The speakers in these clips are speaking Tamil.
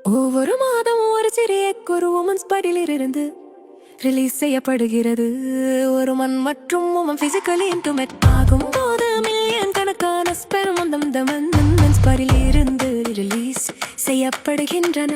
ஒவ்வொரு மாதம் ஒரு சிறிய ஒரு உமன்ஸ் பாடியிலிருந்து ரிலீஸ் செய்யப்படுகிறது. ஒரு மண் மற்றும் உமன் பிசிக்கலி இன்டிமேட் ஆகும் போது மில்லியன் கணக்கான ஸ்பெர்ம் அந்த மென்ஸ் பாடியிலிருந்து ரிலீஸ் செய்யப்படுகின்றன.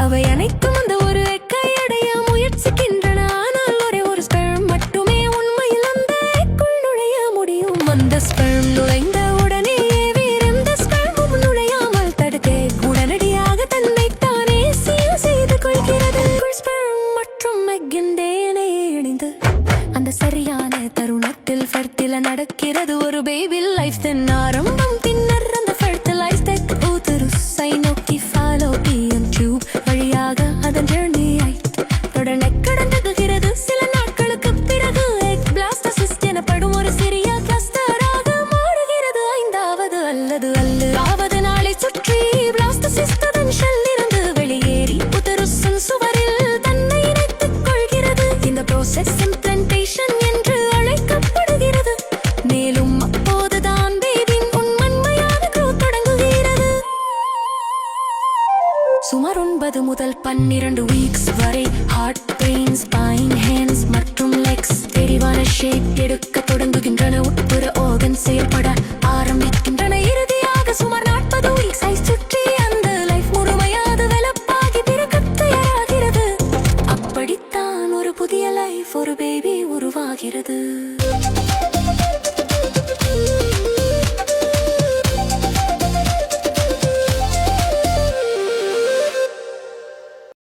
அவை அனைத்தும் அந்த ஒரு கையடைய முயற்சிக்கின்றன. ஆனால் ஒரே ஒரு ஸ்பெர்ம் மட்டுமே உண்மையில் அந்த எக்குள் நுழைய முடியும். அந்த ஸ்பெர்ம் நுழைந்த உடனே வேறெந்த ஸ்பெர்மும் நுழையாமல் தடுக்க உடனடியாக தன்னை தானே சீல் செய்து கொள்கிறது. ஸ்பெர்ம் மற்றும் மெக்கிண்டேனை இணைந்து அந்த சரியான தருணத்தில் ஃபெர்டில நடக்கிறது ஒரு பேபி லைஃப். தென் ஆரம்பம் பின்னர் அந்த ஃபெர்டிலைஸ் டெக் ஊத்துருசை நோக்கி ஃபாலோ பிஎம் டியூப் வழியாக அதன் ஜர்னியை தொடர்ந்து கடந்துகிறது. சில நாட்களுக்கு பிறகு எக் பிளாஸ்டோசிஸ்ட் எனப்படும் ஒரு சிறிய கிளஸ்டராக மாறுகிறது. ஐந்தாவது அல்லது ஆவது நாளை சுற்றி பிளாஸ்டோசிஸ்ட் அதன் ஷெல்லிருந்து வெளியேறி உதருசின் சுவரில் தன்னை இணைத்துக் கொள்கிறது. இந்த ப்ரோசஸ் இம்ப்ளான்டேஷன் என்று அழைக்கப்படுகிறது. மேலும் அப்போதுதான் பேபியின் உண்மையான growth தொடங்குகிறது. சுமார் 9 முதல் 12 வீக்ஸ் வரை ஹார்ட், பிரெயின், ஸ்பைன், ஹேண்ட்ஸ் மற்றும் லெக்ஸ் தெளிவான ஷேப் எடுக்க தொடங்குகின்றன. உட்புற ஆர்கன் செயல்பட ஆரம்பிக்கின்றன. இறுதியாக சுமார் 40 வீக்ஸை சுற்றி அந்த லைஃப் முழுமையாக டெவலப் ஆகி பிறக்க தயாராகிறது. அப்படித்தான் ஒரு புதிய லைஃப், ஒரு பேபி உருவாகிறது.